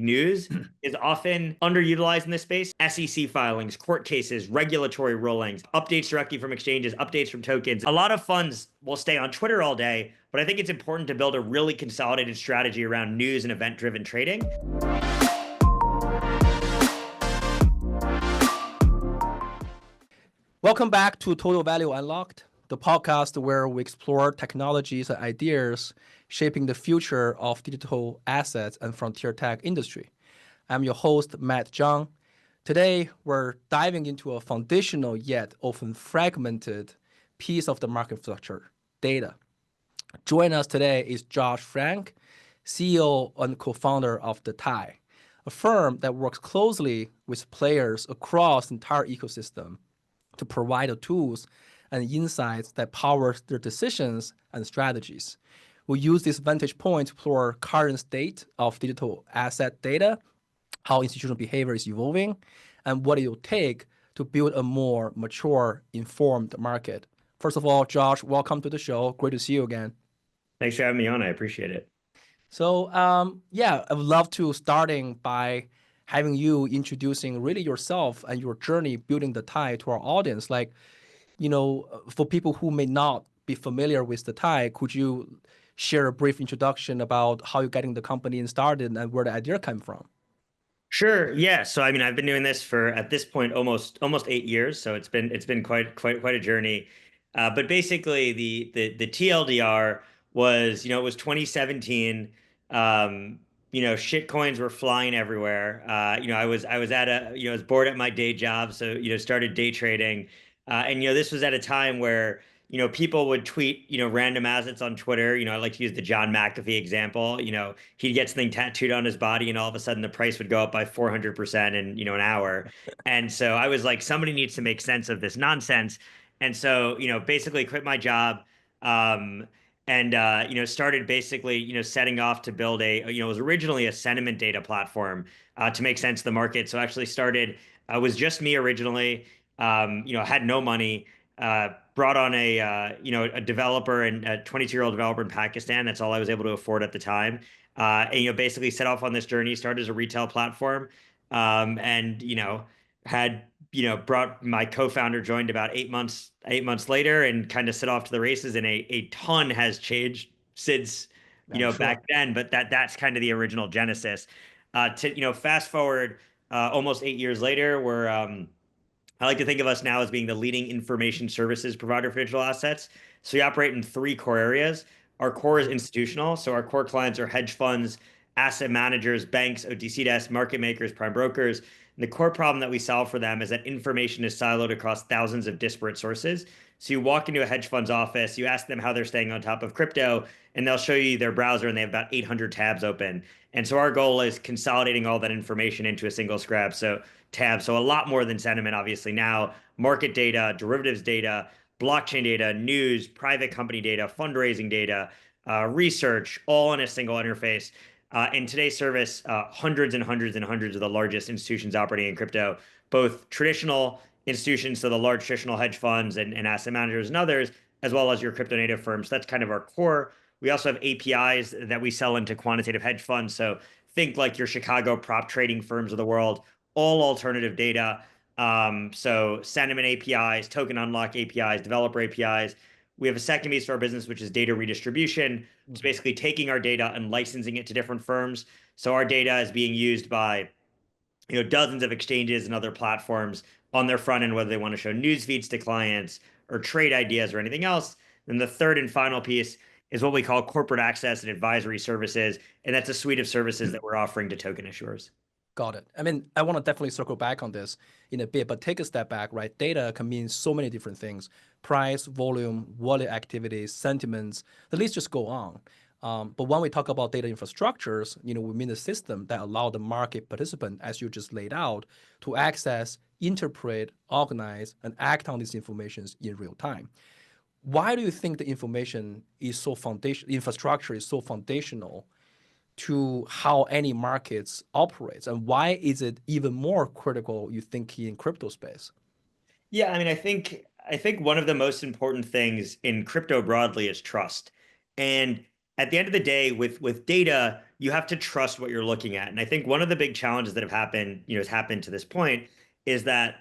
news is often underutilized in this space. SEC filings, court cases, regulatory rulings, updates directly from exchanges, updates from tokens. A lot of funds will stay on Twitter all day, but I think it's important to build a really consolidated strategy around news and event-driven trading. Welcome back to Total Value Unlocked, the podcast where we explore technologies and ideas shaping the future of digital assets and frontier tech industry. I'm your host, Matt Zhang. Today, we're diving into a foundational yet often fragmented piece of the market structure, data. Joining us today is Josh Frank, CEO and co-founder of The Tie, a firm that works closely with players across the entire ecosystem to provide the tools and insights that power their decisions and strategies. We'll use this vantage point to explore current state of digital asset data, how institutional behavior is evolving, and what it will take to build a more mature, informed market. First of all, Josh, welcome to the show. Great to see you again. Thanks for having me on. I appreciate it. So, I would love to starting by having you introducing really yourself and your journey building The Tie to our audience. Like, for people who may not be familiar with The Tie, could you share a brief introduction about how you're getting the company started and where the idea came from? Sure. Yeah. So I've been doing this for at this point almost 8 years. So it's been quite a journey. But basically the TLDR was, it was 2017. Shit coins were flying everywhere. I was I was bored at my day job, so started day trading. And this was at a time where people would tweet, random assets on Twitter. I like to use the John McAfee example. He'd get something tattooed on his body, and all of a sudden the price would go up by 400% in, an hour. And so I was like, somebody needs to make sense of this nonsense. And so, basically quit my job, and started basically, setting off to build it was originally a sentiment data platform to make sense of the market. So actually started, was just me originally, had no money, brought on a developer and a 22-year-old developer in Pakistan. That's all I was able to afford at the time. And basically set off on this journey, started as a retail platform, and had brought my co-founder, joined about 8 months later, and kind of set off to the races. And a ton has changed since Sure. back then, but that's kind of the original genesis. To fast forward almost 8 years later, we're I like to think of us now as being the leading information services provider for digital assets. So we operate in three core areas. Our core is institutional. So our core clients are hedge funds, asset managers, banks, OTC desks, market makers, prime brokers. And the core problem that we solve for them is that information is siloed across thousands of disparate sources. So you walk into a hedge fund's office, you ask them how they're staying on top of crypto, and they'll show you their browser, and they have about 800 tabs open. And so our goal is consolidating all that information into a single tab. So a lot more than sentiment, obviously now, market data, derivatives data, blockchain data, news, private company data, fundraising data, research, all in a single interface. In today's service, hundreds and hundreds and hundreds of the largest institutions operating in crypto, both traditional institutions, so the large traditional hedge funds and asset managers and others, as well as your crypto native firms. That's kind of our core. We also have APIs that we sell into quantitative hedge funds. So think like your Chicago prop trading firms of the world, all alternative data. So sentiment APIs, token unlock APIs, developer APIs. We have a second piece to our business, which is data redistribution. It's basically taking our data and licensing it to different firms. So our data is being used by dozens of exchanges and other platforms on their front end, whether they want to show news feeds to clients or trade ideas or anything else. Then the third and final piece is what we call corporate access and advisory services. And that's a suite of services that we're offering to token issuers. Got it. I mean, I want to definitely circle back on this in a bit, but take a step back, right? Data can mean so many different things: price, volume, wallet activities, sentiments. The list just go on. But when we talk about data infrastructures, we mean the system that allow the market participant, as you just laid out, to access, interpret, organize, and act on these informations in real time. Why do you think the information is so infrastructure is so foundational to how any markets operates, and why is it even more critical, you think, in crypto space? Yeah, I mean, I think one of the most important things in crypto broadly is trust. And at the end of the day, with data, you have to trust what you're looking at. And I think one of the big challenges that have happened, has happened to this point is that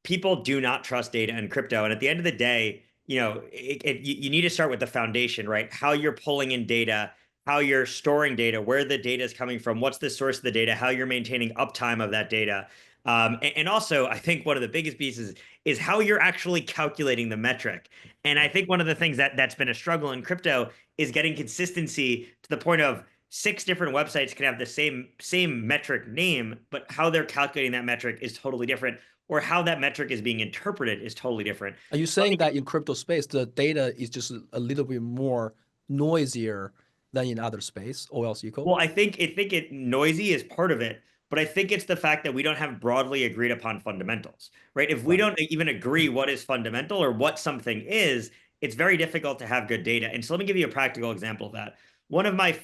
people do not trust data and crypto. And at the end of the day, you need to start with the foundation, right? How you're pulling in data, how you're storing data, where the data is coming from, what's the source of the data, how you're maintaining uptime of that data. And also, I think one of the biggest pieces is how you're actually calculating the metric. And I think one of the things that's been a struggle in crypto is getting consistency to the point of six different websites can have the same metric name, but how they're calculating that metric is totally different, or how that metric is being interpreted is totally different. Are you saying that in crypto space, the data is just a little bit more noisier than in other space, or else equal? Well, I think it noisy is part of it, but I think it's the fact that we don't have broadly agreed upon fundamentals, right? If we Right. don't even agree what is fundamental or what something is, it's very difficult to have good data. And so let me give you a practical example of that. One of my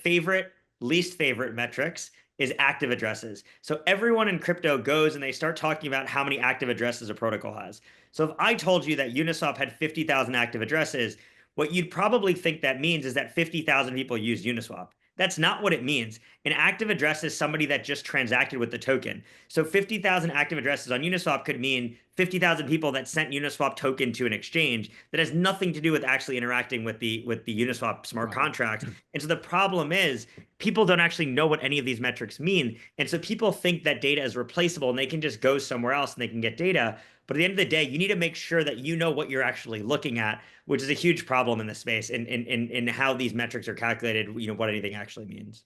least favorite metrics is active addresses. So everyone in crypto goes and they start talking about how many active addresses a protocol has. So if I told you that Uniswap had 50,000 active addresses, what you'd probably think that means is that 50,000 people use Uniswap. That's not what it means. An active address is somebody that just transacted with the token. So 50,000 active addresses on Uniswap could mean 50,000 people that sent Uniswap token to an exchange that has nothing to do with actually interacting with the Uniswap smart Right. contracts. And so the problem is people don't actually know what any of these metrics mean. And so people think that data is replaceable and they can just go somewhere else and they can get data. But at the end of the day, you need to make sure that you know what you're actually looking at, which is a huge problem in this space, in how these metrics are calculated, what anything actually means.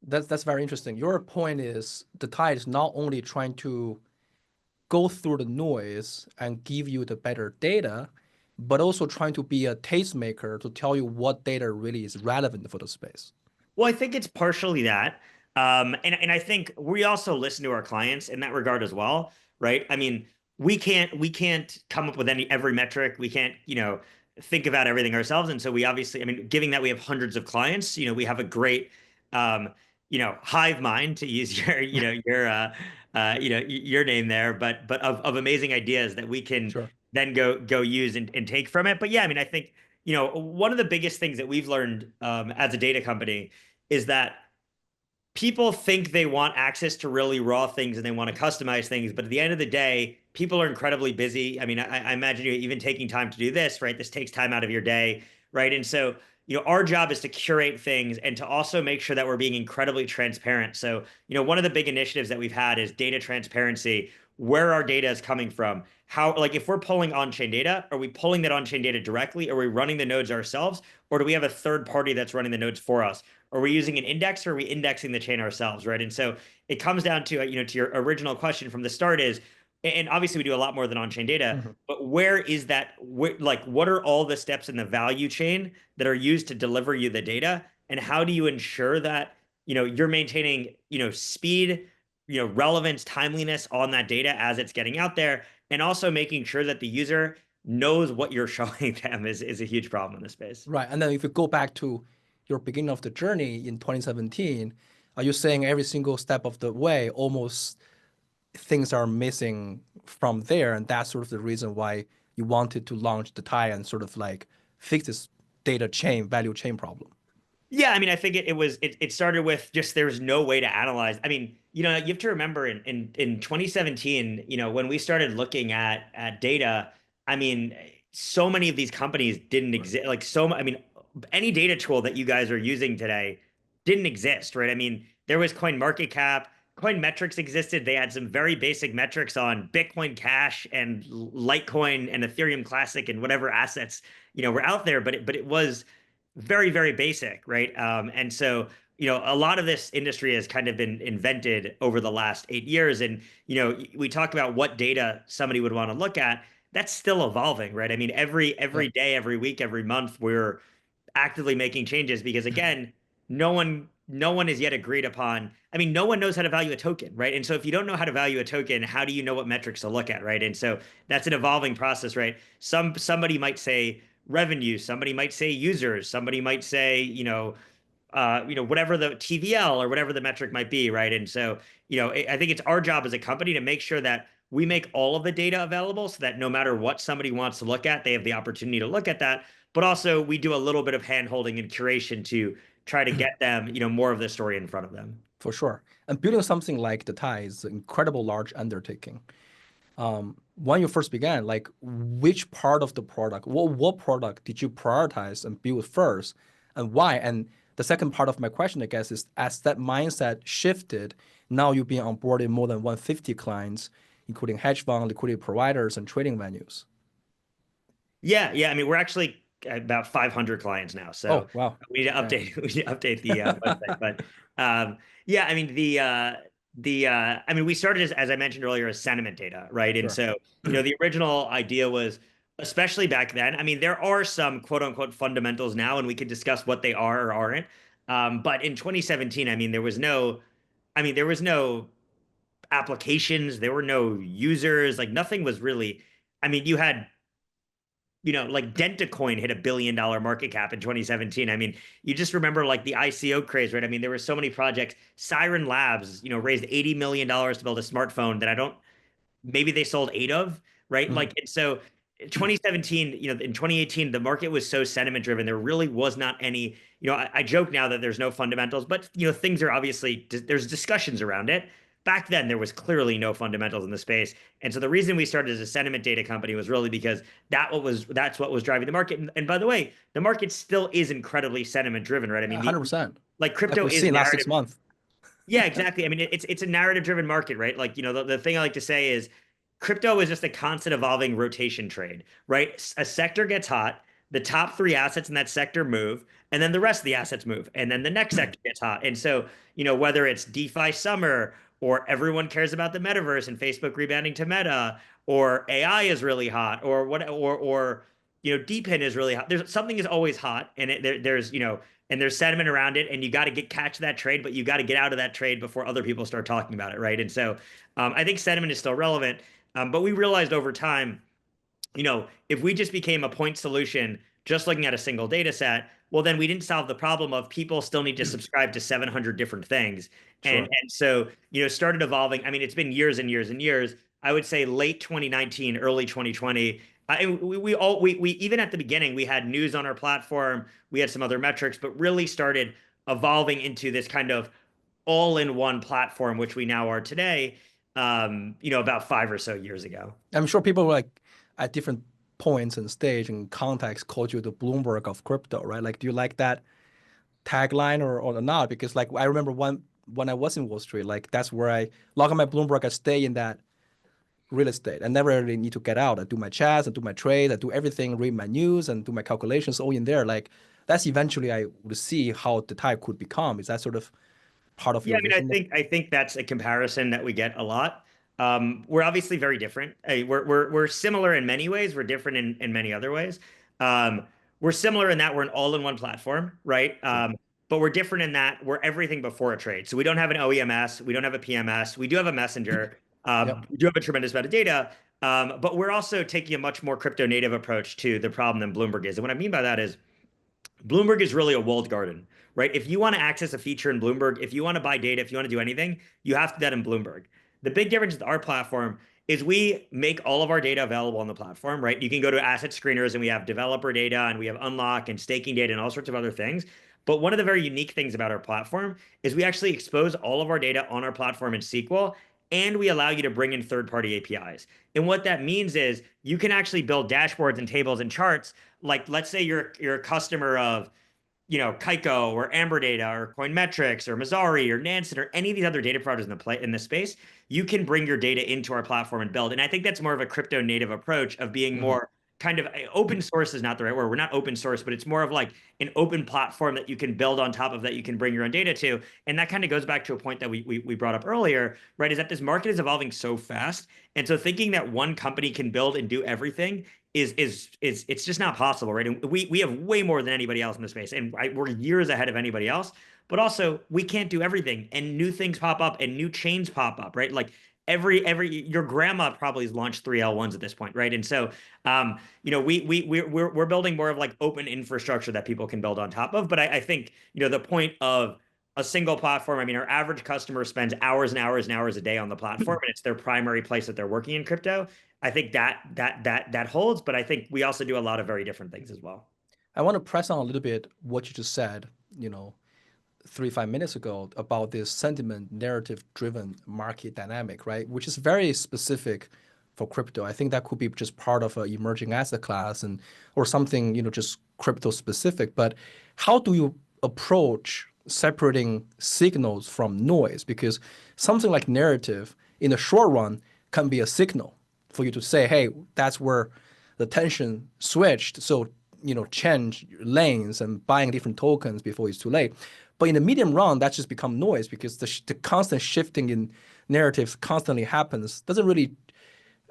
That's very interesting. Your point is the tide is not only trying to go through the noise and give you the better data, but also trying to be a tastemaker to tell you what data really is relevant for the space. Well, I think it's partially that. And I think we also listen to our clients in that regard as well, right? I mean, we can't come up with every metric. We can't, think about everything ourselves. And so we obviously, I mean, given that we have hundreds of clients, we have a great hive mind, to use your name there, but of amazing ideas that we can Sure. then go use and take from it. But yeah, I mean, I think one of the biggest things that we've learned as a data company is that people think they want access to really raw things and they want to customize things, but at the end of the day, people are incredibly busy. I mean, I imagine you even taking time to do this, right? This takes time out of your day, right? And so, our job is to curate things and to also make sure that we're being incredibly transparent. So, one of the big initiatives that we've had is data transparency, where our data is coming from. How, like, if we're pulling on-chain data, are we pulling that on-chain data directly? Are we running the nodes ourselves? Or do we have a third party that's running the nodes for us? Are we using an index, or are we indexing the chain ourselves, right? And so it comes down to, to your original question from the start is, and obviously we do a lot more than on-chain data, Mhm. but where is that, like, what are all the steps in the value chain that are used to deliver you the data? And how do you ensure that, you're maintaining, speed, relevance, timeliness on that data as it's getting out there, and also making sure that the user knows what you're showing them is a huge problem in this space. Right. And then if you go back to your beginning of the journey in 2017, are you saying every single step of the way, almost things are missing from there? And that's sort of the reason why you wanted to launch the tie and sort of like fix this data chain, value chain problem. Yeah, I mean, I think it started with just there's no way to analyze. I mean, you have to remember in 2017, when we started looking at data, I mean, so many of these companies didn't Right. exist. Like I mean, any data tool that you guys are using today didn't exist, right? I mean, there was Coin Market Cap, Coin Metrics existed. They had some very basic metrics on Bitcoin Cash and Litecoin and Ethereum Classic and whatever assets, were out there, but it was very, very basic, right? And so, a lot of this industry has kind of been invented over the last 8 years. And, we talk about what data somebody would want to look at. That's still evolving, right? I mean, Yeah. every day, every week, every month, we're actively making changes because again, no one is yet agreed upon. I mean, no one knows how to value a token, right? And so if you don't know how to value a token, how do you know what metrics to look at, right? And so that's an evolving process, right? Somebody might say revenue, somebody might say users, somebody might say, whatever the TVL or whatever the metric might be, right? And so, I think it's our job as a company to make sure that we make all of the data available so that no matter what somebody wants to look at, they have the opportunity to look at that. But also, we do a little bit of hand holding and curation to try to get them, more of the story in front of them. For sure. And building something like the Thai is an incredible large undertaking. When you first began, like which part of the product, what product did you prioritize and build first, and why? And the second part of my question, I guess, is as that mindset shifted, now you've been onboarded more than 150 clients, including hedge fund, liquidity providers, and trading venues. Yeah, yeah. I mean, we're actually at about 500 clients now, so Oh, wow. we need to Okay. update we need to update the website. But yeah, I mean I mean we started as I mentioned earlier as sentiment data, right? And Sure. so the original idea was, especially back then. I mean, there are some quote unquote fundamentals now, and we could discuss what they are or aren't. But in 2017, I mean, there was no applications, there were no users, like nothing was really. I mean, you had like Dentacoin hit $1 billion market cap in 2017. I mean, you just remember like the ICO craze, right? I mean, there were so many projects. Siren Labs, raised $80 million to build a smartphone that I don't maybe they sold eight of, right? Mhm. Like, and so 2017, in 2018, the market was so sentiment driven. There really was not any, I joke now that there's no fundamentals, but, things are obviously, there's discussions around it. Back then, there was clearly no fundamentals in the space. And so the reason we started as a sentiment data company was really because that's what was driving the market. And by the way, the market still is incredibly sentiment driven, right? I mean, 100%. like Like crypto we've is seen last narrative. 6 months. Yeah, exactly. I mean, it's a narrative driven market, right? Like, the thing I like to say is crypto is just a constant evolving rotation trade, right? A sector gets hot, the top three assets in that sector move, and then the rest of the assets move, and then the next sector gets hot. And so, whether it's DeFi summer or everyone cares about the metaverse and Facebook rebounding to Meta, or AI is really hot, or what, or DePIN is really hot. There's something is always hot, and and there's sentiment around it, and you got to catch that trade, but you got to get out of that trade before other people start talking about it, right? And so, I think sentiment is still relevant. But we realized over time, if we just became a point solution, just looking at a single data set, well, then we didn't solve the problem of people still need to subscribe to 700 different things. And Sure. and so, started evolving. I mean, it's been years and years and years. I would say late 2019, early 2020. We even at the beginning, we had news on our platform. We had some other metrics, but really started evolving into this kind of all-in-one platform, which we now are today, about 5 or so years ago. I'm sure people like at different points and stage and context called you the Bloomberg of crypto, right? Like, do you like that tagline or not? Because like I remember when I was in Wall Street, like that's where I log on my Bloomberg, I stay in that real estate. I never really need to get out. I do my chats, I do my trades, I do everything, read my news and do my calculations all in there. Like that's eventually I would see how the type could become. Is that sort of part of Yeah, your I mean, I vision? think I think that's a comparison that we get a lot. We're obviously very different. We're similar in many ways. We're different in many other ways. Um, we're similar in that we're an all-in-one platform, right? Sure. But we're different in that we're everything before a trade. So we don't have an OEMS, we don't have a PMS, we do have a messenger, Yep. we do have a tremendous amount of data, but we're also taking a much more crypto native approach to the problem than Bloomberg is. And what I mean by that is Bloomberg is really a walled garden, right? If you want to access a feature in Bloomberg, if you want to buy data, if you want to do anything, you have to do that in Bloomberg. The big difference with our platform is we make all of our data available on the platform, right? You can go to asset screeners and we have developer data and we have unlock and staking data and all sorts of other things. But one of the very unique things about our platform is we actually expose all of our data on our platform in SQL and we allow you to bring in third-party APIs. And what that means is you can actually build dashboards and tables and charts. Like, let's say you're a customer of, Kaiko or Amber Data or Coinmetrics or Mazari or Nansen or any of these other data providers in the space, you can bring your data into our platform and build. And I think that's more of a crypto native approach of being Mhm. more kind of open source is not the right word. We're not open source, but it's more of like an open platform that you can build on top of that you can bring your own data to. And that kind of goes back to a point that we brought up earlier, right? Is that this market is evolving so fast. And so thinking that one company can build and do everything is it's just not possible, right? And we have way more than anybody else in the space, and we're years ahead of anybody else. But also, we can't do everything, and new things pop up, and new chains pop up, right? Like every your grandma probably has launched 3L1s at this point, right? And so, we're building more of like open infrastructure that people can build on top of. But I think the point of a single platform. I mean, our average customer spends hours and hours and hours a day on the platform, and it's their primary place that they're working in crypto. I think that holds, but I think we also do a lot of very different things as well. I want to press on a little bit what you just said, you know. 3 5 minutes ago about this sentiment narrative driven market dynamic, right? Which is very specific for crypto. I think that could be just part of an emerging asset class and or something, just crypto specific. But how do you approach separating signals from noise? Because something like narrative in the short run can be a signal for you to say, hey, that's where the tension switched. So, change lanes and buying different tokens before it's too late. But in the medium run, that's just become noise because the constant shifting in narratives constantly happens. Doesn't really,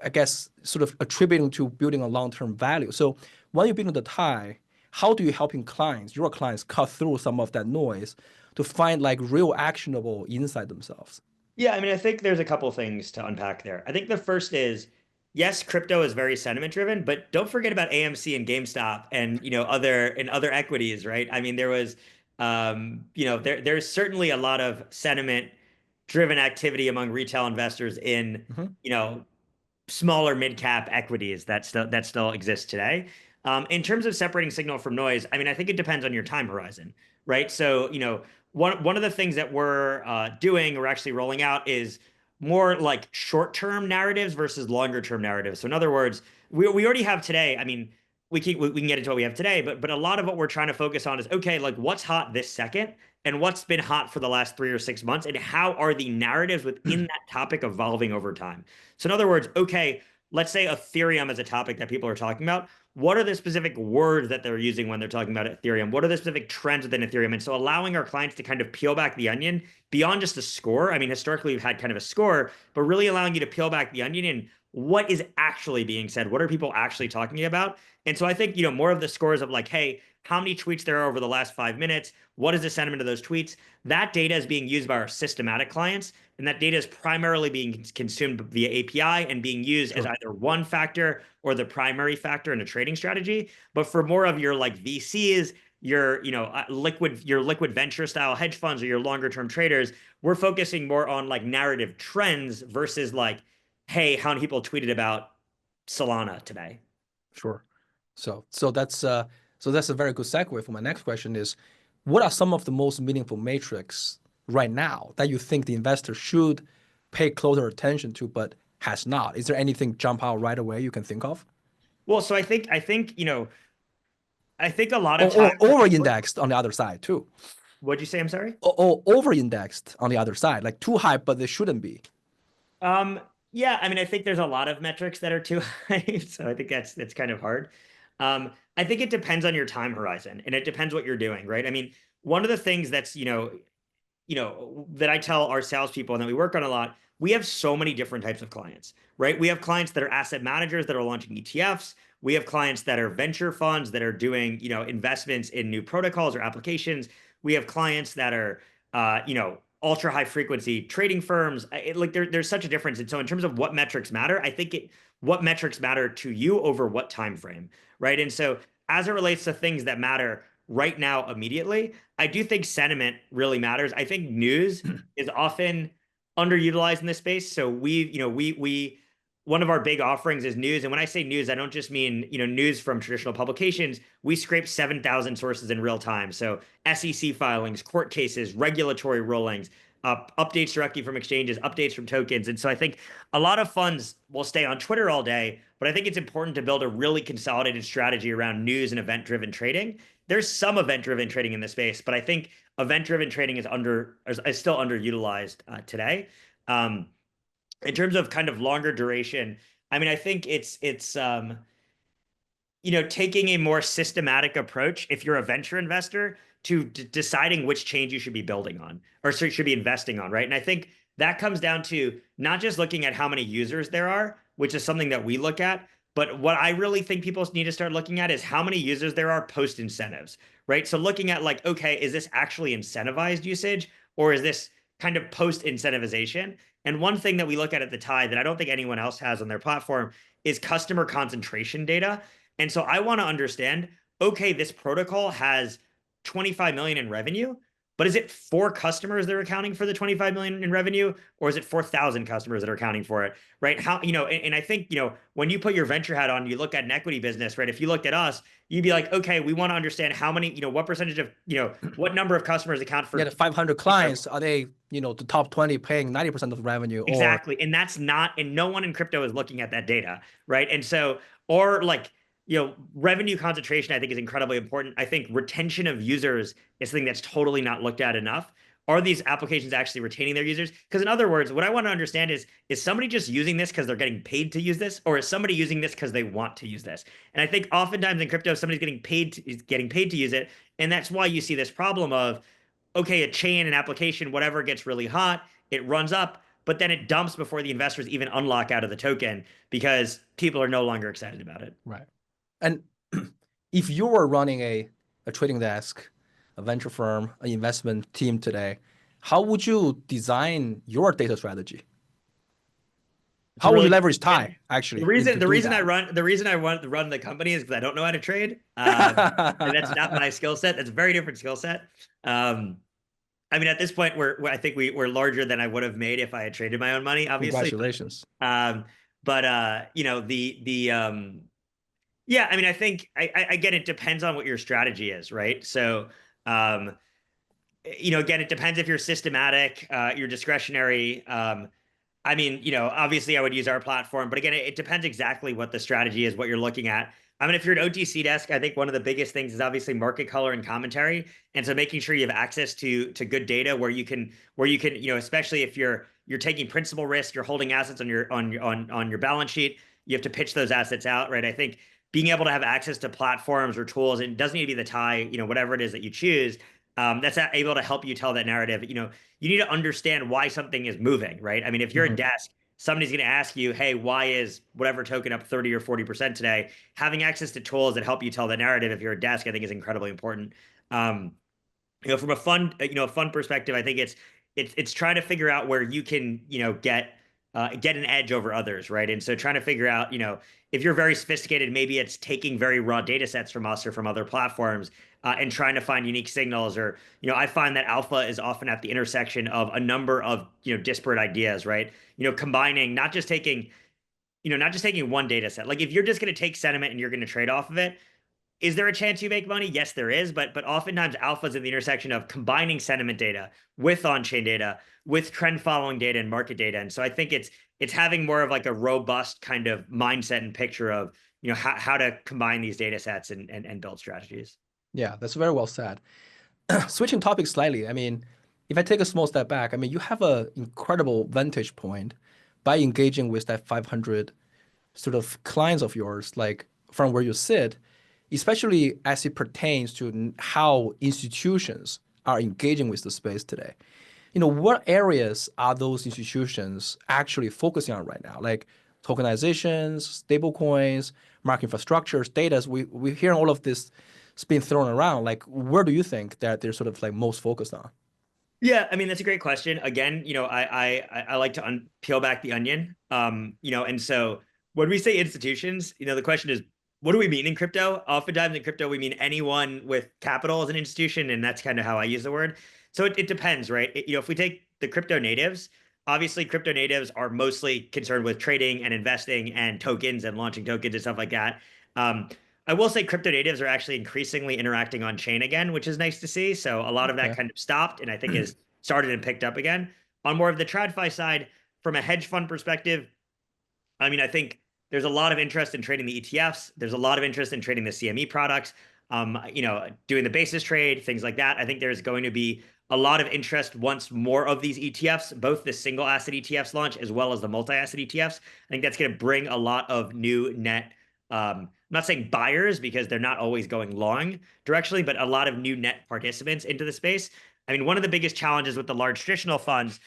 I guess, sort of attributing to building a long-term value. So when you're building the tie, how do you helping clients, your clients, cut through some of that noise to find like real actionable insight themselves? Yeah, I mean, I think there's a couple things to unpack there. I think the first is, yes, crypto is very sentiment driven, but don't forget about AMC and GameStop and other equities, right? I mean, there's certainly a lot of sentiment driven activity among retail investors in, Mhm. you know, smaller mid cap equities that still exist today. In terms of separating signal from noise, I mean, I think it depends on your time horizon, right? So, one of the things that we're doing or actually rolling out is more like short term narratives versus longer term narratives. So, in other words, we already have today. I mean, we can get into what we have today, but a lot of what we're trying to focus on is okay, like what's hot this second, and what's been hot for the last 3 or 6 months, and how are the narratives within that topic evolving over time. So in other words, okay, let's say Ethereum is a topic that people are talking about. What are the specific words that they're using when they're talking about Ethereum? What are the specific trends within Ethereum? And so allowing our clients to kind of peel back the onion beyond just a score. I mean, historically, we've had kind of a score, but really allowing you to peel back the onion and what is actually being said? What are people actually talking about? And so I think, more of the scores of like, hey, how many tweets there are over the last 5 minutes? What is the sentiment of those tweets? That data is being used by our systematic clients, and that data is primarily being consumed via API and being used as Sure. either one factor or the primary factor in a trading strategy. But for more of your like VCs, your liquid venture style hedge funds or your longer term traders, we're focusing more on like narrative trends versus like, hey, how many people tweeted about Solana today? Sure. So that's a very good segue for my next question is what are some of the most meaningful metrics right now that you think the investor should pay closer attention to but has not? Is there anything jump out right away you can think of? Well, so I think a lot of times, Or over indexed on the other side too. what'd you say? I'm sorry. Or over indexed on the other side, like too high, but they shouldn't be. Um, yeah, I mean, I think there's a lot of metrics that are too high, so I think that's kind of hard. I think it depends on your time horizon and it depends what you're doing, right? I mean, one of the things that I tell our salespeople and that we work on a lot, we have so many different types of clients, right? We have clients that are asset managers that are launching ETFs. We have clients that are venture funds that are doing, investments in new protocols or applications. We have clients that are, ultra high frequency trading firms. There's such a difference. And so in terms of what metrics matter, I think what metrics matter to you over what time frame, right? And so as it relates to things that matter right now immediately, I do think sentiment really matters. I think news is often underutilized in this space. So we one of our big offerings is news. And when I say news, I don't just mean, news from traditional publications. We scrape 7,000 sources in real time. So SEC filings, court cases, regulatory rulings, updates directly from exchanges, updates from tokens. And so I think a lot of funds will stay on Twitter all day, but I think it's important to build a really consolidated strategy around news and event-driven trading. There's some event-driven trading in the space, but I think event-driven trading is still underutilized today. Um, in terms of kind of longer duration, I mean, I think it's taking a more systematic approach if you're a venture investor to deciding which change you should be building on or should be investing on, right? And I think that comes down to not just looking at how many users there are, which is something that we look at, but what I really think people need to start looking at is how many users there are post incentives, right? So looking at like, okay, is this actually incentivized usage or is this kind of post incentivization? And one thing that we look at the tie that I don't think anyone else has on their platform is customer concentration data. And so I want to understand, okay, this protocol has 25 million in revenue, but is it 4 customers that are accounting for the 25 million in revenue, or is it 4,000 customers that are accounting for it, right? How, and I think, when you put your venture hat on, you look at an equity business, right? If you looked at us, you'd be like, okay, we want to understand how many, what percentage of, what number of customers account Yeah, for the 500 clients, are they, the top 20 paying 90% of the revenue or exactly. And that's not, and no one in crypto is looking at that data, right? And so, or like, revenue concentration, I think is incredibly important. I think retention of users is something that's totally not looked at enough. Are these applications actually retaining their users? Because in other words, what I want to understand is somebody just using this because they're getting paid to use this, or is somebody using this because they want to use this? And I think oftentimes in crypto, somebody's getting paid to use it. And that's why you see this problem of, okay, a chain, an application, whatever gets really hot, it runs up, but then it dumps before the investors even unlock out of the token because people are no longer excited about it. right. And if you were running a trading desk, a venture firm, an investment team today, how would you design your data strategy? It's a How would you really good leverage question. time actually The into reason the doing reason I that? run the reason I want to run the company is because I don't know how to trade. And that's not my skill set. That's a very different skill set. Um, I mean, at this point, I think we're larger than I would have made if I had traded my own money, obviously. Congratulations. Um, but yeah, I mean, I think again, it depends on what your strategy is, right? So, um, again, it depends if you're systematic, you're discretionary. I mean, obviously I would use our platform, but again, it depends exactly what the strategy is, what you're looking at. I mean, if you're an OTC desk, I think one of the biggest things is obviously market color and commentary. And so making sure you have access to good data where you can, especially if you're taking principal risk, you're holding assets on your balance sheet, you have to pitch those assets out, right? I think being able to have access to platforms or tools, and it doesn't need to be the tie, whatever it is that you choose, that's able to help you tell that narrative. You need to understand why something is moving, right? I mean, if you're a Mhm. desk, somebody's going to ask you, hey, why is whatever token up 30 or 40% today? Having access to tools that help you tell the narrative if you're a desk, I think is incredibly important. Um, from a fun perspective, I think it's trying to figure out where you can, get an edge over others, right? And so trying to figure out, if you're very sophisticated, maybe it's taking very raw data sets from us or from other platforms, and trying to find unique signals. Or, I find that alpha is often at the intersection of a number of, disparate ideas, right? Combining, not just taking one data set. Like if you're just going to take sentiment and you're going to trade off of it, is there a chance you make money? Yes, there is, but oftentimes alpha is in the intersection of combining sentiment data with on-chain data, with trend following data and market data. And so I think it's having more of like a robust kind of mindset and picture of, how to combine these data sets and build strategies. Yeah, that's very well said. Switching topics slightly, I mean, if I take a small step back, I mean, you have an incredible vantage point by engaging with that 500 sort of clients of yours, like from where you sit, especially as it pertains to how institutions are engaging with the space today. What areas are those institutions actually focusing on right now? Like tokenizations, stablecoins, market infrastructures, data. We hear all of this being thrown around. Like, where do you think that they're sort of like most focused on? Yeah, I mean that's a great question. Again, I like to peel back the onion. And so when we say institutions, the question is, what do we mean in crypto? Oftentimes in crypto, we mean anyone with capital as an institution, and that's kind of how I use the word. So it depends, right? If we take the crypto natives, obviously crypto natives are mostly concerned with trading and investing and tokens and launching tokens and stuff like that. Um, I will say crypto natives are actually increasingly interacting on chain again, which is nice to see. So a lot of that Okay. kind of stopped and I think is started and picked up again. On more of the TradFi side, from a hedge fund perspective, I mean, I think there's a lot of interest in trading the ETFs. There's a lot of interest in trading the CME products, doing the basis trade, things like that. I think there's going to be a lot of interest once more of these ETFs, both the single asset ETFs launch as well as the multi-asset ETFs. I think that's going to bring a lot of new net. I'm not saying buyers because they're not always going long directionally, but a lot of new net participants into the space. I mean, one of the biggest challenges with the large traditional funds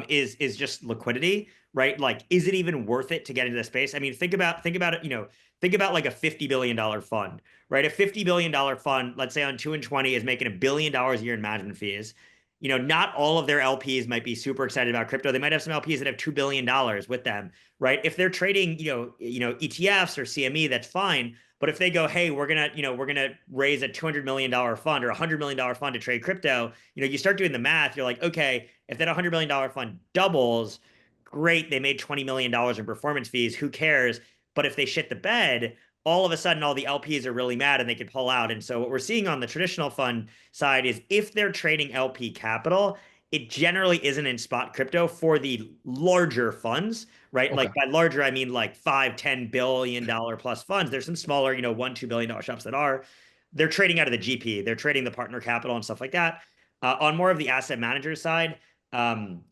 is just liquidity, right? Like, is it even worth it to get into the space? I mean, think about it, think about like a $50 billion fund, right? A $50 billion fund, let's say on 2 and 20 is making $1 billion a year in management fees. not all of their LPs might be super excited about crypto. They might have some LPs that have $2 billion with them, right? If they're trading, ETFs or CME, that's fine. But if they go, hey, we're gonna raise a $200 million fund or $100 million fund to trade crypto, you start doing the math. You're like, okay, if that $100 million fund doubles, great, they made $20 million in performance fees. Who cares? But if they shit the bed, all of a sudden all the LPs are really mad and they can pull out. And so what we're seeing on the traditional fund side is if they're trading LP capital, it generally isn't in spot crypto for the larger funds, right? Okay. Like by larger, I mean like $5-10 billion plus funds. There's some smaller, $1-2 billion shops that are. They're trading out of the GP. They're trading the partner capital and stuff like that. On more of the asset manager side, um,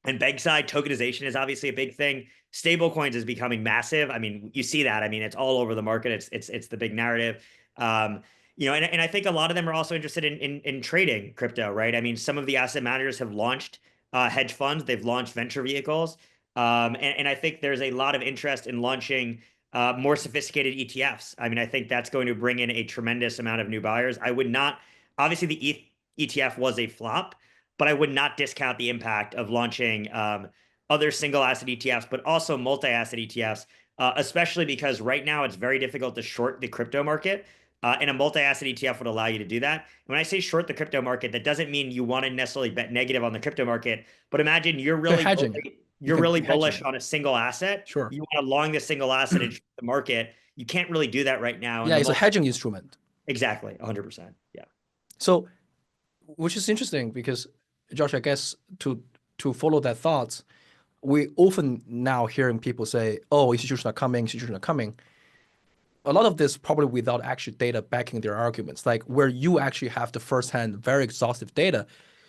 and bank side, tokenization is obviously a big thing. Stable coins is becoming massive. I mean, you see that. I mean, it's all over the market. It's the big narrative. And I think a lot of them are also interested in trading crypto, right? I mean, some of the asset managers have launched hedge funds. They've launched venture vehicles. And I think there's a lot of interest in launching more sophisticated ETFs. I mean, I think that's going to bring in a tremendous amount of new buyers. I would not, obviously, the ETF was a flop, but I would not discount the impact of launching other single asset ETFs, but also multi asset ETFs, especially because right now it's very difficult to short the crypto market. And a multi asset ETF would allow you to do that. When I say short the crypto market, that doesn't mean you want to necessarily bet negative on the crypto market, but imagine They're hedging it. You you're can really be hedging bullish it. on a single asset. Sure. You want to long the single asset and short the market. You can't really do that right now. And Yeah, it's a hedging instrument. exactly 100%. Yeah. So, which is interesting because, Josh, I guess to follow that thoughts, we often now hearing people say, "Oh, institutions are coming, institutions are coming." A lot of this probably without actual data backing their arguments, like where you actually have the firsthand, very exhaustive data.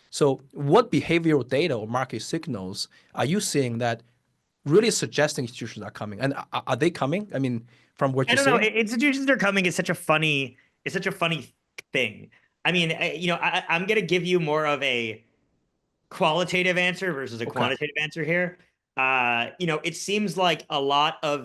So, what behavioral data or market signals are you seeing that really suggesting institutions are coming? And are they coming? I mean, from what I you're don't know. seeing? Institutions are coming is such a funny thing. I mean, I'm gonna give you more of a qualitative answer versus a Okay. quantitative answer here. It seems like a lot of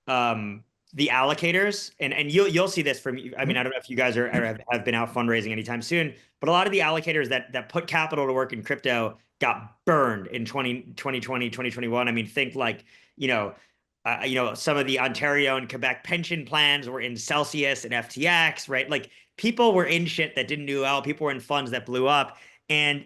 um the allocators, and you'll see this from, I mean, Mhm. I don't know if you guys have been out fundraising anytime soon, but a lot of the allocators that put capital to work in crypto got burned in 2020, 2021. I mean, think like, you know, some of the Ontario and Quebec pension plans were in Celsius and FTX, right? Like people were in shit that didn't do well. People were in funds that blew up. And,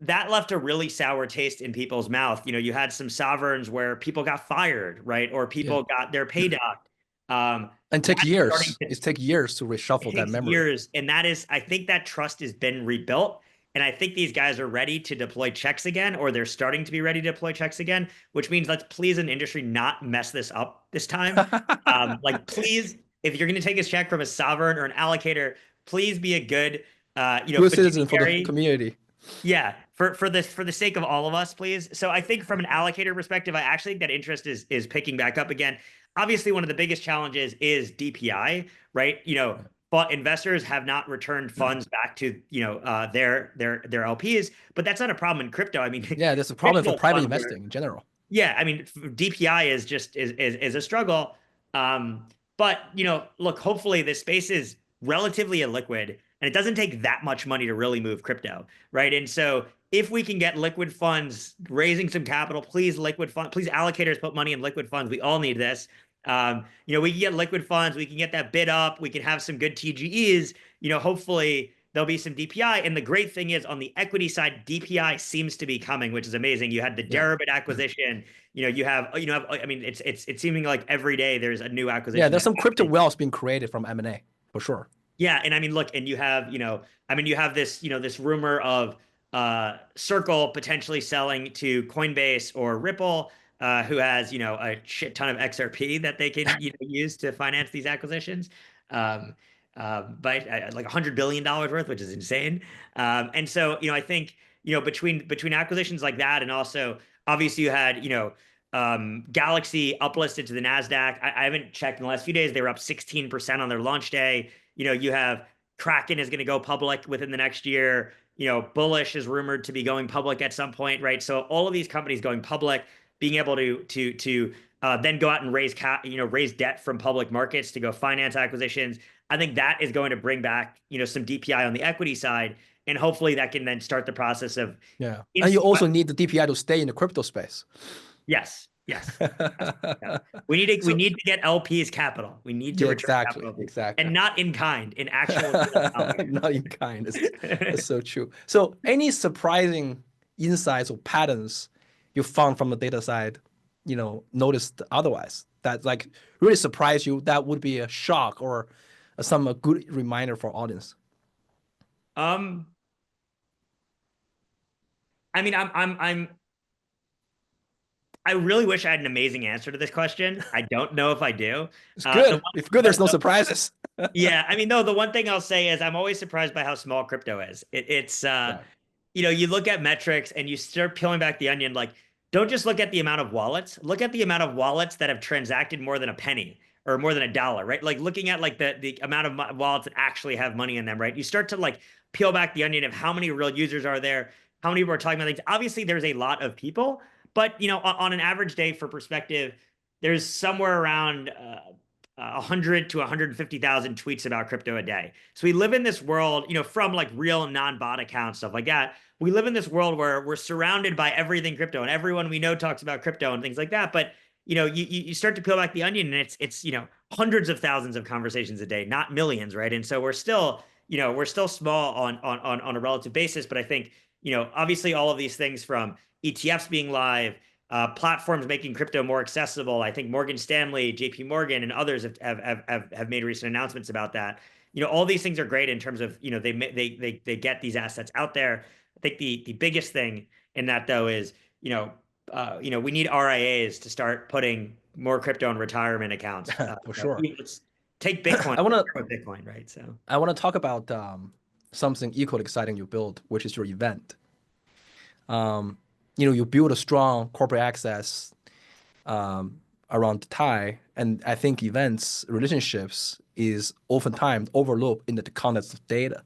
that left a really sour taste in people's mouth. You had some sovereigns where people got fired, right? Or Yeah. people got their pay docked. And take That's starting years. to, It take years to it reshuffle that takes memory. years. And I think that trust has been rebuilt. And I think these guys are ready to deploy checks again, or they're starting to be ready to deploy checks again, which means let's please an industry not mess this up this time. Like, please, if you're going to take a check from a sovereign or an allocator, please be a good, Good citizen for the fiduciary. community. Yeah, for the sake of all of us, please. So I think from an allocator perspective, I actually think that interest is picking back up again. Obviously, one of the biggest challenges is DPI, right? But investors have not returned funds back to their LPs, but that's not a problem in crypto. I mean, Yeah, there's a problem for traditional private funds investing in general. yeah, I mean, DPI is just is a struggle. Um, but look, hopefully this space is relatively illiquid and it doesn't take that much money to really move crypto, right? And so if we can get liquid funds raising some capital, please please allocators put money in liquid funds. We all need this. We can get liquid funds, we can get that bid up, we can have some good TGEs, hopefully there'll be some DPI. And the great thing is on the equity side, DPI seems to be coming, which is amazing. You had the Yeah. Deribit acquisition. I mean, it's seeming like every day there's a new Yeah, acquisition there's that's some crypto happening. wealth being created from M&A for sure. Yeah, and I mean, look, and you have this, this rumor of Circle potentially selling to Coinbase or Ripple, who has, a shit ton of XRP that they can, use to finance these acquisitions. Um, but like $100 billion worth, which is insane. And so, I think, between acquisitions like that, and also obviously you had, Galaxy uplisted to the Nasdaq. I haven't checked in the last few days. They were up 16% on their launch day. You have Kraken is going to go public within the next year. Bullish is rumored to be going public at some point, right? So all of these companies going public, being able to then go out and raise debt from public markets to go finance acquisitions. I think that is going to bring back some DPI on the equity side. and hopefully that can then start the process of Yeah. And you well, also need the DPI to stay in the crypto space. yes. Yeah. We So need to get LPs capital. We need to yeah, return exactly, capital, exactly. and not in kind, in actual real Not in kind. That's dollars. so true. So any surprising insights or patterns you found from the data side, noticed otherwise that like really surprised you, that would be a shock or some a good reminder for audience. um, I mean, I really wish I had an amazing answer to this question. I don't know if I do. It's The good. one, If good, there's no the surprises. Yeah, I mean, no, the one thing I'll say is I'm always surprised by how small crypto is. It's Yeah. you look at metrics and you start peeling back the onion, like, don't just look at the amount of wallets, look at the amount of wallets that have transacted more than a penny or more than a dollar, right? Like looking at like the amount of wallets that actually have money in them, right? You start to like peel back the onion of how many real users are there, how many people are talking about things. Obviously, there's a lot of people, but on an average day for perspective, there's somewhere around 100 to 150,000 tweets about crypto a day. So we live in this world, from like real non-bot accounts, stuff like that. We live in this world where we're surrounded by everything crypto, and everyone we know talks about crypto and things like that. But you start to peel back the onion, and it's hundreds of thousands of conversations a day, not millions, right? And so we're still small on a relative basis. But I think obviously all of these things from ETFs being live, platforms making crypto more accessible. I think Morgan Stanley, JP Morgan, and others have made recent announcements about that. All these things are great in terms of they get these assets out there. I think the biggest thing in that though is we need RIAs to start putting more crypto in retirement accounts. For sure. Let's take Bitcoin. I want Let's to start with Bitcoin, right? So I want to talk about something equally exciting you built, which is your event. Um, you build a strong corporate access around the tie, and I think events relationships is oftentimes overlooked in the context of data.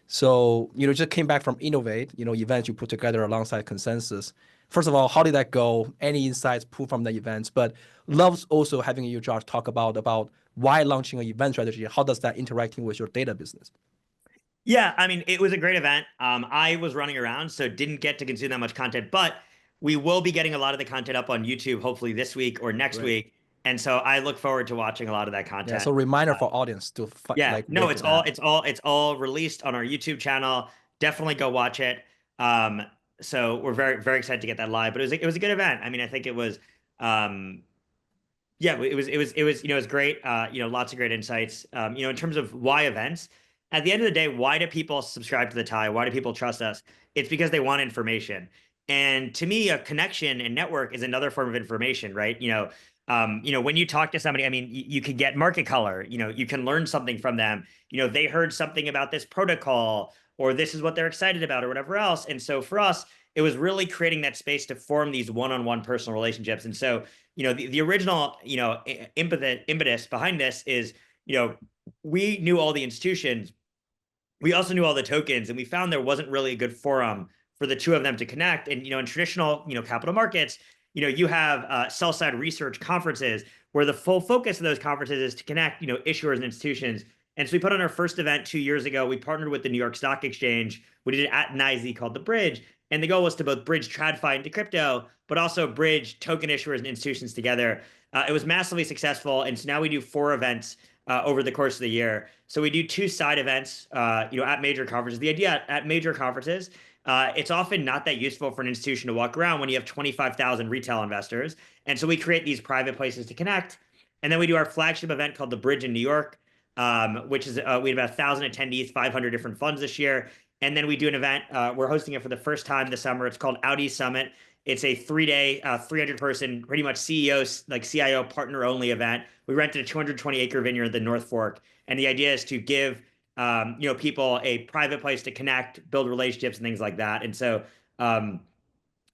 So just came back from Innovate, events you put together alongside Consensus. First of all, how did that go? Any insights pulled from the events? But loves also having you, Josh, talk about why launching an event strategy. How does that interacting with your data business? yeah, I mean, it was a great event. I was running around, so didn't get to consume that much content, but we will be getting a lot of the content up on YouTube, hopefully this week or next Great. week. And so I look forward to watching a lot of that Yeah. content. So reminder Uh, for audience to yeah, like no, wait for that. it's all released on our YouTube channel. Definitely go watch it. Um, so we're very, very excited to get that live. But it was a good event. I mean, I think it was um yeah, it was great. Lots of great insights. In terms of why events, at the end of the day, why do people subscribe to the tie? Why do people trust us? It's because they want information. And to me, a connection and network is another form of information, right? When you talk to somebody, I mean, you can get market color, you can learn something from them. They heard something about this protocol, or this is what they're excited about, or whatever else. And so for us, it was really creating that space to form these one-on-one personal relationships. And so the original impetus behind this is we knew all the institutions, we also knew all the tokens, and we found there wasn't really a good forum for the two of them to connect. And in traditional capital markets, you have sell side research conferences where the full focus of those conferences is to connect issuers and institutions. And so we put on our first event 2 years ago. We partnered with the New York Stock Exchange. We did it at NYSE called the Bridge, and the goal was to both bridge TradFi into crypto, but also bridge token issuers and institutions together. It was massively successful, and so now we do 4 events over the course of the year. So we do 2 side events, at major conferences. The idea at major conferences, it's often not that useful for an institution to walk around when you have 25,000 retail investors, and so we create these private places to connect. And then we do our flagship event called the Bridge in New York, which is we had about 1,000 attendees, 500 different funds this year. And then we do an event. We're hosting it for the first time this summer. It's called Audi Summit. It's a 3-day, 300-person, pretty much CEOs, like CIO partner only event. We rented a 220-acre vineyard in the North Fork, and the idea is to give people a private place to connect, build relationships, and things like that. And so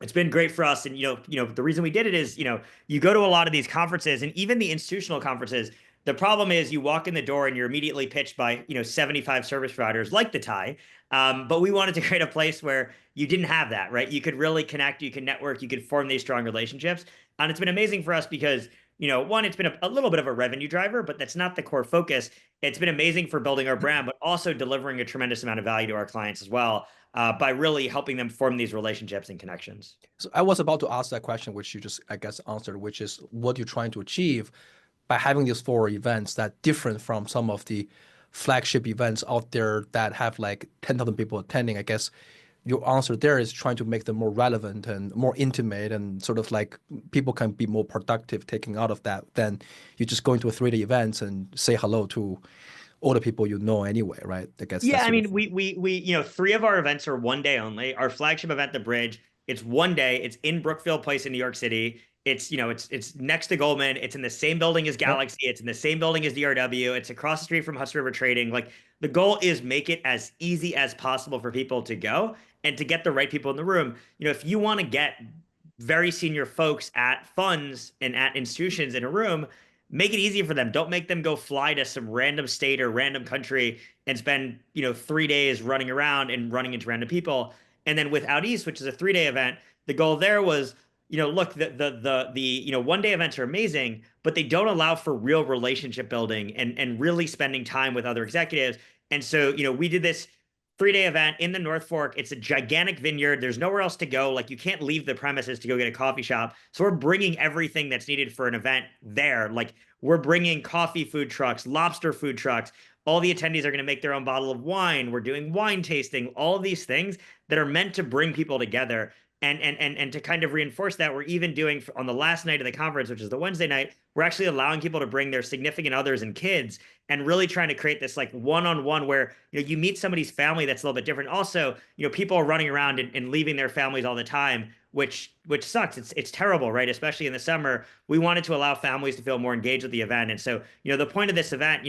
it's been great for us. And the reason we did it is you go to a lot of these conferences, and even the institutional conferences. The problem is you walk in the door and you're immediately pitched by 75 service providers like the Thai. But we wanted to create a place where you didn't have that, right? You could really connect, you could network, you could form these strong relationships. And it's been amazing for us because one, it's been a little bit of a revenue driver, but that's not the core focus. It's been amazing for building our brand, but also delivering a tremendous amount of value to our clients as well, by really helping them form these relationships and connections. So I was about to ask that question, which you just, I guess, answered, which is what you're trying to achieve by having these four events that different from some of the flagship events out there that have like 10,000 people attending. I guess your answer there is trying to make them more relevant and more intimate and sort of like people can be more productive taking out of that than you just going to a 3-day events and say hello to all the people you know anyway, right? I guess Yeah, that's I sort of. mean, three of our events are 1 day only. Our flagship event, The Bridge, it's 1 day. It's in Brookfield Place in New York City. It's next to Goldman. It's in the same building as Yep. Galaxy. It's in the same building as DRW. It's across the street from Hudson River Trading. Like the goal is make it as easy as possible for people to go and to get the right people in the room. If you want to get very senior folks at funds and at institutions in a room, make it easy for them. Don't make them go fly to some random state or random country and spend 3 days running around and running into random people. And then with Out East, which is a 3-day event, the goal there was, look, the 1 day events are amazing, but they don't allow for real relationship building and really spending time with other executives. And so we did this 3-day event in the North Fork. It's a gigantic vineyard. There's nowhere else to go. Like you can't leave the premises to go get a coffee shop. So we're bringing everything that's needed for an event there. Like we're bringing coffee food trucks, lobster food trucks. All the attendees are going to make their own bottle of wine. We're doing wine tasting, all of these things that are meant to bring people together. And to kind of reinforce that, we're even doing on the last night of the conference, which is the Wednesday night, we're actually allowing people to bring their significant others and kids and really trying to create this like one-on-one where you meet somebody's family that's a little bit different. Also, people are running around and leaving their families all the time, which sucks. It's terrible, right? Especially in the summer. We wanted to allow families to feel more engaged with the event. And so, the point of this event,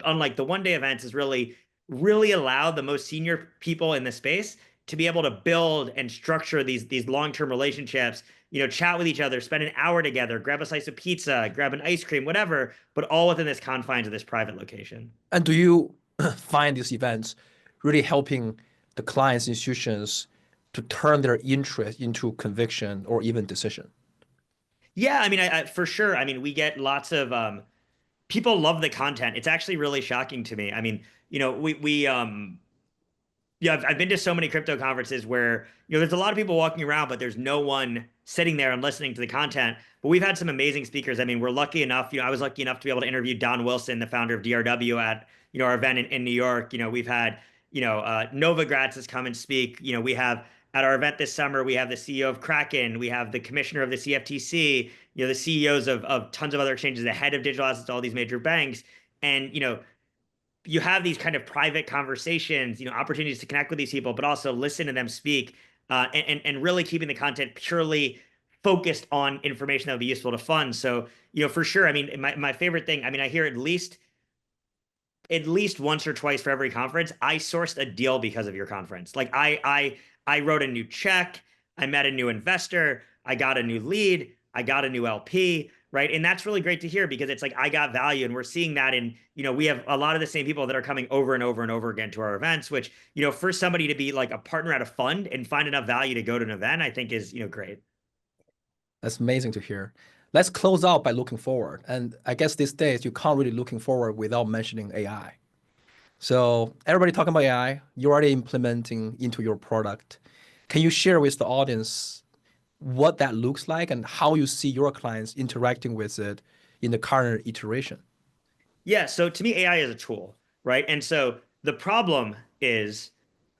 unlike the 1 day events, is really allow the most senior people in the space to be able to build and structure these long-term relationships, chat with each other, spend an hour together, grab a slice of pizza, grab an ice cream, whatever, but all within this confines of this private location. And do you find these events really helping the clients, institutions to turn their interest into conviction or even decision? Yeah, I mean, for sure. I mean, we get lots of people love the content. It's actually really shocking to me. I mean, we yeah, I've been to so many crypto conferences where, there's a lot of people walking around, but there's no one sitting there and listening to the content. But we've had some amazing speakers. I mean, we're lucky enough, I was lucky enough to be able to interview Don Wilson, the founder of DRW at, our event in New York. We've had, Nova Gratz has come and speak. We have at our event this summer, we have the CEO of Kraken, we have the commissioner of the CFTC, the CEOs of tons of other exchanges, the head of digital assets, all these major banks. And, you have these kind of private conversations, opportunities to connect with these people, but also listen to them speak, and really keeping the content purely focused on information that would be useful to funds. So, for sure, I mean, my favorite thing, I mean, I hear at least once or twice for every conference, I sourced a deal because of your conference. Like I wrote a new check, I met a new investor, I got a new lead, I got a new LP, right? And that's really great to hear because it's like I got value, and we're seeing that in, we have a lot of the same people that are coming over and over and over again to our events, which, for somebody to be like a partner at a fund and find enough value to go to an event, I think is, great. That's amazing to hear. Let's close out by looking forward. And I guess these days you can't really looking forward without mentioning AI. So everybody talking about AI, you're already implementing into your product. Can you share with the audience what that looks like and how you see your clients interacting with it in the current iteration? Yeah, so to me, AI is a tool, right? And so the problem is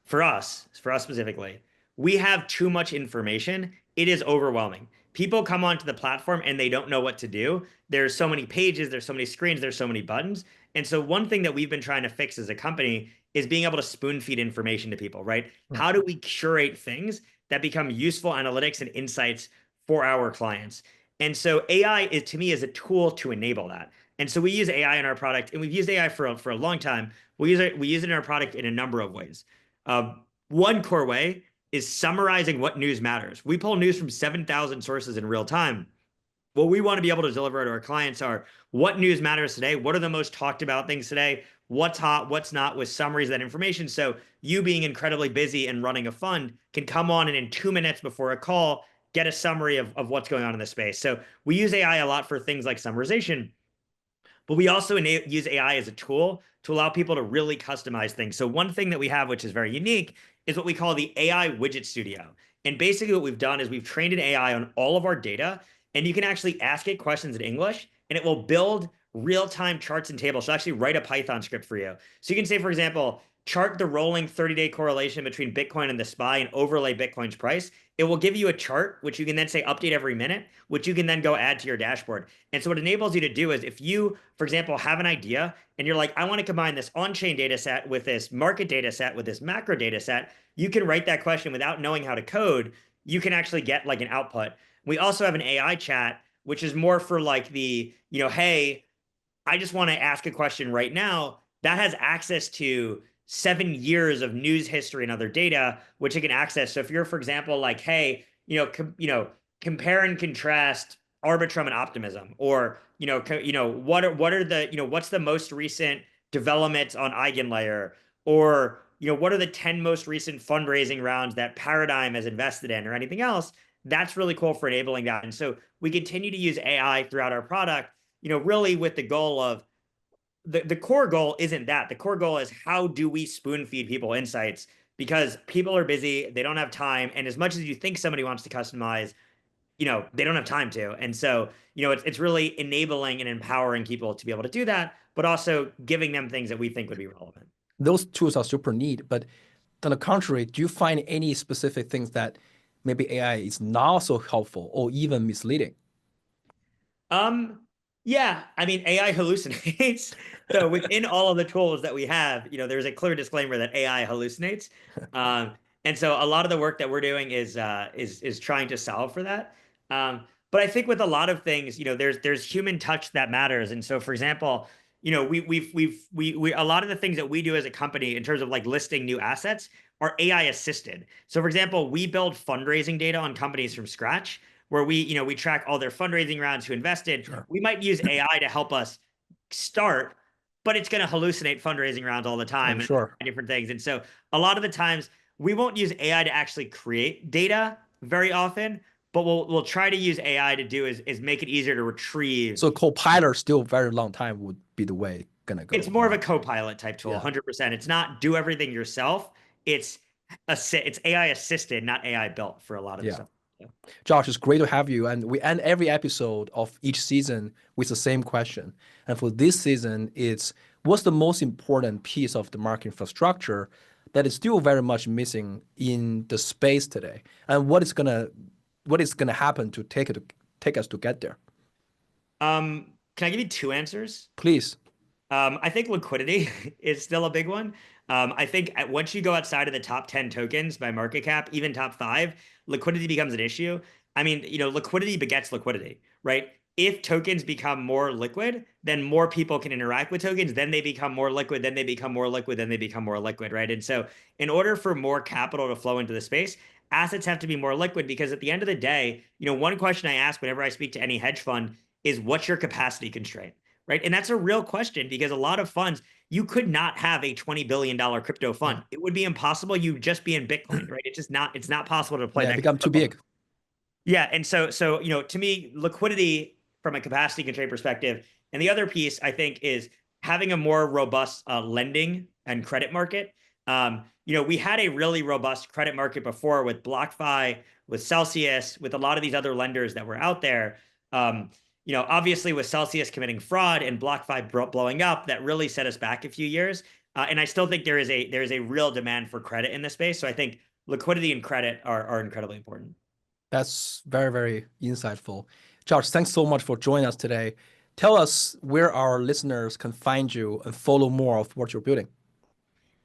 for us specifically, we have too much information. It is overwhelming. People come onto the platform and they don't know what to do. There's so many pages, there's so many screens, there's so many buttons. And so one thing that we've been trying to fix as a company is being able to spoon feed information to people, right? Hmm. How do we curate things that become useful analytics and insights for our clients? And so AI is to me is a tool to enable that. And so we use AI in our product, and we've used AI for a long time. We use it in our product in a number of ways. Uh, One core way is summarizing what news matters. We pull news from 7,000 sources in real time. What we want to be able to deliver to our clients are what news matters today, what are the most talked about things today, what's hot, what's not, with summaries of that information. So you being incredibly busy and running a fund can come on and in 2 minutes before a call, get a summary of what's going on in the space. So we use AI a lot for things like summarization, but we also use AI as a tool to allow people to really customize things. So one thing that we have, which is very unique, is what we call the AI Widget Studio. And basically what we've done is we've trained an AI on all of our data, and you can actually ask it questions in English, and it will build real-time charts and tables. So actually write a Python script for you. So you can say, for example, chart the rolling 30-day correlation between Bitcoin and the SPY and overlay Bitcoin's price. It will give you a chart, which you can then say update every minute, which you can then go add to your dashboard. And so what it enables you to do is if you, for example, have an idea and you're like, I want to combine this on-chain data set with this market data set with this macro data set, you can write that question without knowing how to code. You can actually get like an output. We also have an AI chat, which is more for like the, hey, I just want to ask a question right now. That has access to 7 years of news history and other data, which it can access. So if you're, for example, like, hey, compare and contrast Arbitrum and Optimism, or what are the what's the most recent developments on Eigenlayer, or what are the 10 most recent fundraising rounds that Paradigm has invested in, or anything else. That's really cool for enabling that. And so we continue to use AI throughout our product, really with the goal of the core goal isn't that. The core goal is how do we spoon feed people insights, because people are busy, they don't have time. And as much as you think somebody wants to customize, they don't have time to. And so, it's really enabling and empowering people to be able to do that, but also giving them things that we think would be relevant. Those tools are super neat, but on the contrary, do you find any specific things that maybe AI is not so helpful or even misleading? Yeah, I mean, AI hallucinates. So within all of the tools that we have, there's a clear disclaimer that AI hallucinates. Um, and so a lot of the work that we're doing is trying to solve for that. But I think with a lot of things, there's human touch that matters. And so, for example, we a lot of the things that we do as a company in terms of like listing new assets are AI assisted. So, for example, we build fundraising data on companies from scratch, where we track all their fundraising rounds, who invested. Sure. We might use AI to help us start, but it's going to hallucinate fundraising rounds all the time I'm and sure. different things. And so a lot of the times we won't use AI to actually create data very often, but we'll try to use AI to do is make it easier to retrieve. So Copilot still very long time would be the way gonna It's go. more of a co-pilot type tool, Yeah. 100%. It's not do everything yourself. It's it's AI assisted, not AI built for a lot of the Yeah. stuff. Yeah. Josh, it's great to have you. And we end every episode of each season with the same question. And for this season, it's what's the most important piece of the market infrastructure that is still very much missing in the space today? And what is gonna happen to take us to get there? Can I give you two answers? Please. I think liquidity is still a big one. I think once you go outside of the top 10 tokens by market cap, even top five, liquidity becomes an issue. I mean, liquidity begets liquidity, right? If tokens become more liquid, then more people can interact with tokens. Then they become more liquid. Then they become more liquid. Then they become more liquid, right? And so, in order for more capital to flow into the space, assets have to be more liquid, because at the end of the day, one question I ask whenever I speak to any hedge fund is, what's your capacity constraint? Right. And that's a real question, because a lot of funds, you could not have a $20 billion crypto Yeah. fund. It would be impossible. You'd just be in Bitcoin, right? It's not possible to play Yeah, that. become too big. Yeah. And so, to me, liquidity from a capacity constraint perspective. And the other piece, I think, is having a more robust lending and credit market. We had a really robust credit market before with BlockFi, with Celsius, with a lot of these other lenders that were out there. Obviously with Celsius committing fraud and BlockFi blowing up, that really set us back a few years. And I still think there is a real demand for credit in this space. So I think liquidity and credit are incredibly important. That's very, very insightful. Josh, thanks so much for joining us today. Tell us where our listeners can find you and follow more of what you're building.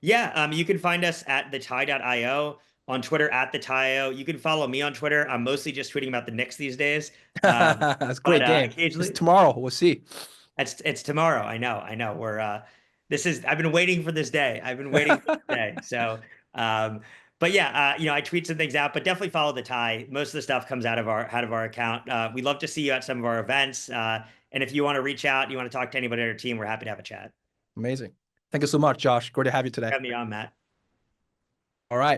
Yeah, you can find us at thetie.io, on Twitter at thetie.io. You can follow me on Twitter. I'm mostly just tweeting about the Knicks these days. That's a But great game. It's occasionally tomorrow. We'll see. it's tomorrow. I know. I've been waiting for this day. I've been waiting for this day. So but yeah, I tweet some things out, but definitely follow the tie. Most of the stuff comes out of our account. We'd love to see you at some of our events. And if you want to reach out, you want to talk to anybody on our team, we're happy to have a chat. Amazing. Thank you so much, Josh. Great to have you today. Have me on, Matt. All right.